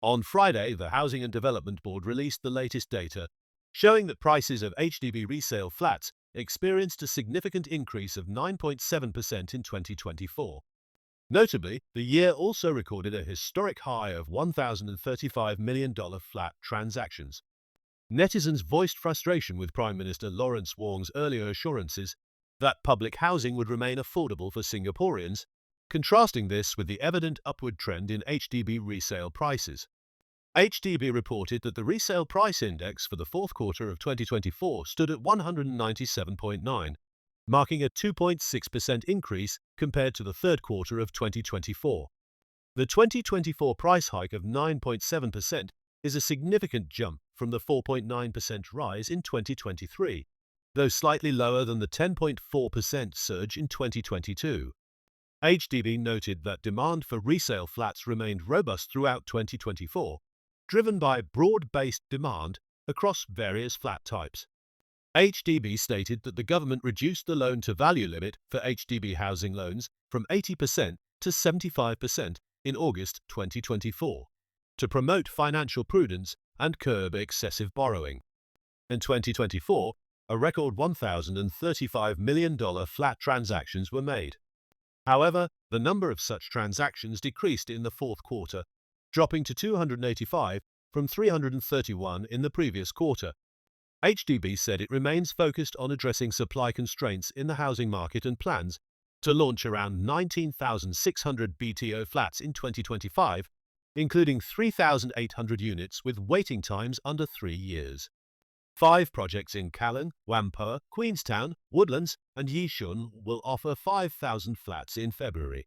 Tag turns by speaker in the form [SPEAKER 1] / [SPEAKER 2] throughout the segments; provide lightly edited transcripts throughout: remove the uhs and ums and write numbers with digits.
[SPEAKER 1] On Friday, the Housing and Development Board released the latest data, showing that prices of HDB resale flats experienced a significant increase of 9.7% in 2024. Notably, the year also recorded a historic high of $1,035 million flat transactions. Netizens voiced frustration with Prime Minister Lawrence Wong's earlier assurances that public housing would remain affordable for Singaporeans, contrasting this with the evident upward trend in HDB resale prices. HDB reported that the resale price index for the fourth quarter of 2024 stood at 197.9, marking a 2.6% increase compared to the third quarter of 2024. The 2024 price hike of 9.7% is a significant jump from the 4.9% rise in 2023, though slightly lower than the 10.4% surge in 2022. HDB noted that demand for resale flats remained robust throughout 2024, driven by broad-based demand across various flat types. HDB stated that the government reduced the loan-to-value limit for HDB housing loans from 80% to 75% in August 2024 to promote financial prudence and curb excessive borrowing. In 2024, a record $1,035 million flat transactions were made. However, the number of such transactions decreased in the fourth quarter, dropping to 285 from 331 in the previous quarter. HDB said it remains focused on addressing supply constraints in the housing market and plans to launch around 19,600 BTO flats in 2025, including 3,800 units with waiting times under 3 years. 5 projects in Kallang, Whampoa, Queenstown, Woodlands, and Yishun will offer 5,000 flats in February.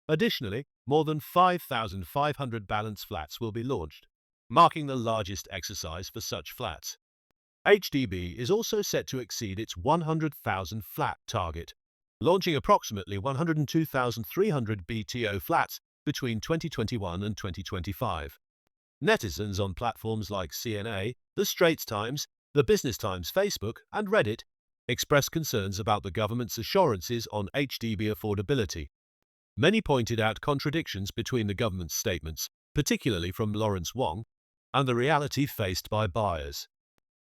[SPEAKER 1] Additionally, more than 5,500 balance flats will be launched, marking the largest exercise for such flats. HDB is also set to exceed its 100,000 flat target, launching approximately 102,300 BTO flats between 2021 and 2025. Netizens on platforms like CNA, The Straits Times, The Business Times Facebook, and Reddit expressed concerns about the government's assurances on HDB affordability. Many pointed out contradictions between the government's statements, particularly from Lawrence Wong, and the reality faced by buyers.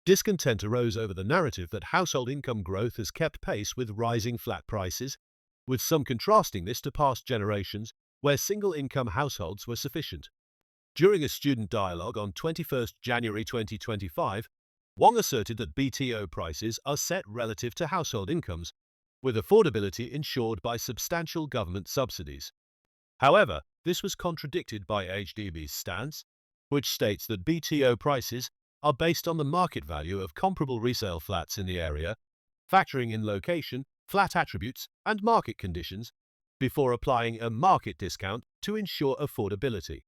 [SPEAKER 1] Discontent arose over the narrative that household income growth has kept pace with rising flat prices, with some contrasting this to past generations where single-income households were sufficient. During a student dialogue on 21 January 2025, Wong asserted that BTO prices are set relative to household incomes, with affordability ensured by substantial government subsidies. However, this was contradicted by HDB's stance, which states that BTO prices are based on the market value of comparable resale flats in the area, factoring in location, flat attributes, and market conditions, before applying a market discount to ensure affordability.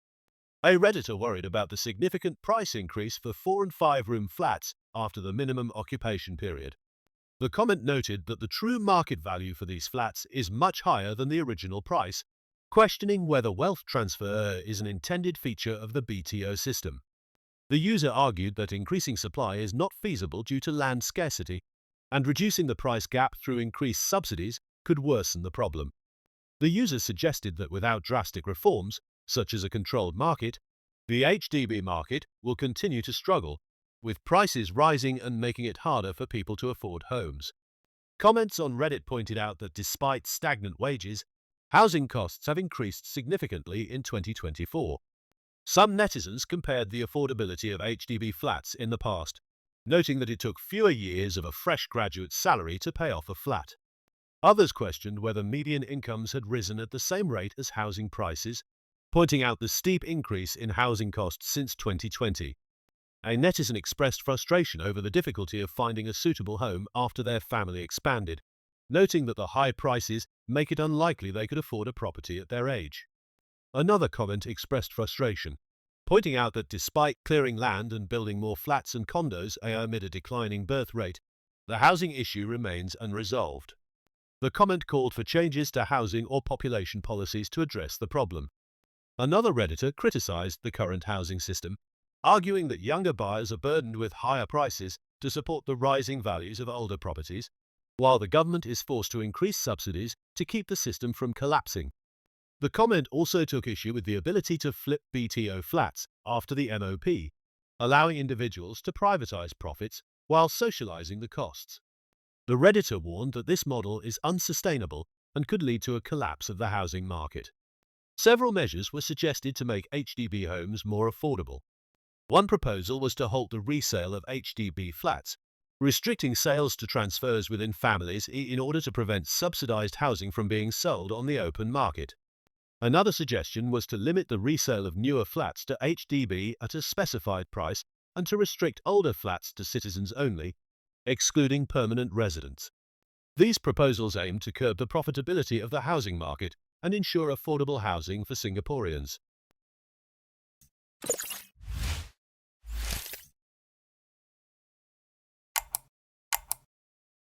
[SPEAKER 1] A Redditor worried about the significant price increase for 4- and 5-room flats after the minimum occupation period. The comment noted that the true market value for these flats is much higher than the original price, questioning whether wealth transfer is an intended feature of the BTO system. The user argued that increasing supply is not feasible due to land scarcity, and reducing the price gap through increased subsidies could worsen the problem. The user suggested that without drastic reforms, such as a controlled market, the HDB market will continue to struggle, with prices rising and making it harder for people to afford homes. Comments on Reddit pointed out that despite stagnant wages, housing costs have increased significantly in 2024. Some netizens compared the affordability of HDB flats in the past, noting that it took fewer years of a fresh graduate's salary to pay off a flat. Others questioned whether median incomes had risen at the same rate as housing prices, pointing out the steep increase in housing costs since 2020. A netizen expressed frustration over the difficulty of finding a suitable home after their family expanded, noting that the high prices make it unlikely they could afford a property at their age. Another comment expressed frustration, pointing out that despite clearing land and building more flats and condos amid a declining birth rate, the housing issue remains unresolved. The comment called for changes to housing or population policies to address the problem. Another Redditor criticized the current housing system, arguing that younger buyers are burdened with higher prices to support the rising values of older properties, while the government is forced to increase subsidies to keep the system from collapsing. The comment also took issue with the ability to flip BTO flats after the MOP, allowing individuals to privatize profits while socializing the costs. The Redditor warned that this model is unsustainable and could lead to a collapse of the housing market. Several measures were suggested to make HDB homes more affordable. One proposal was to halt the resale of HDB flats, restricting sales to transfers within families in order to prevent subsidized housing from being sold on the open market. Another suggestion was to limit the resale of newer flats to HDB at a specified price and to restrict older flats to citizens only, excluding permanent residents. These proposals aim to curb the profitability of the housing market and ensure affordable housing for Singaporeans.